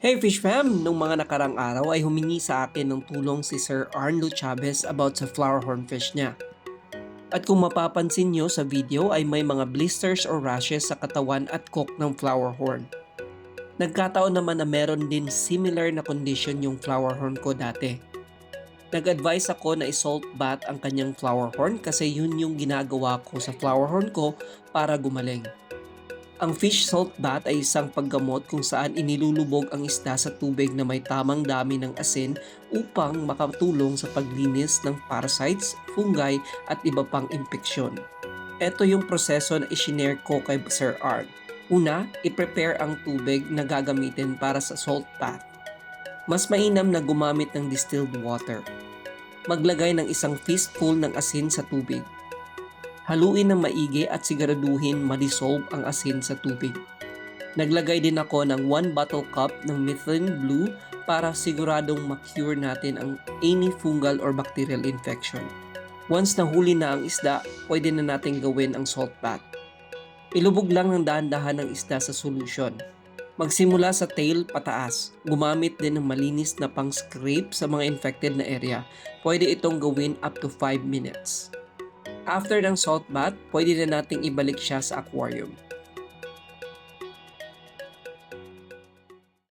Hey Fish Fam! Nung mga nakarang araw ay humingi sa akin ng tulong si Sir Arnlo Chavez about sa flower hornfish niya. At kung mapapansin nyo sa video ay may mga blisters or rashes sa katawan at cook ng flower horn. Nagkataon naman na meron din similar na condition yung flower horn ko dati. Nag-advise ako na i-salt bath ang kanyang flower horn kasi yun yung ginagawa ko sa flower horn ko para gumaling. Ang fish salt bath ay isang paggamot kung saan inilulubog ang isda sa tubig na may tamang dami ng asin upang makatulong sa paglinis ng parasites, fungi at iba pang impeksyon. Ito yung proseso na isinare ko kay Sir Art. Una, i-prepare ang tubig na gagamitin para sa salt bath. Mas mainam na gumamit ng distilled water. Maglagay ng isang fistful ng asin sa tubig. Haluin ng maigi at siguraduhin ma-dissolve ang asin sa tubig. Naglagay din ako ng 1 bottle cup ng methylene blue para siguradong ma-cure natin ang any fungal or bacterial infection. Once nahuli na ang isda, pwede na natin gawin ang salt bath. Ilubog lang ng dahan-dahan ng isda sa solution. Magsimula sa tail pataas. Gumamit din ng malinis na pang-scrape sa mga infected na area. Pwede itong gawin up to 5 minutes. After ng salt bath, pwede na nating ibalik siya sa aquarium.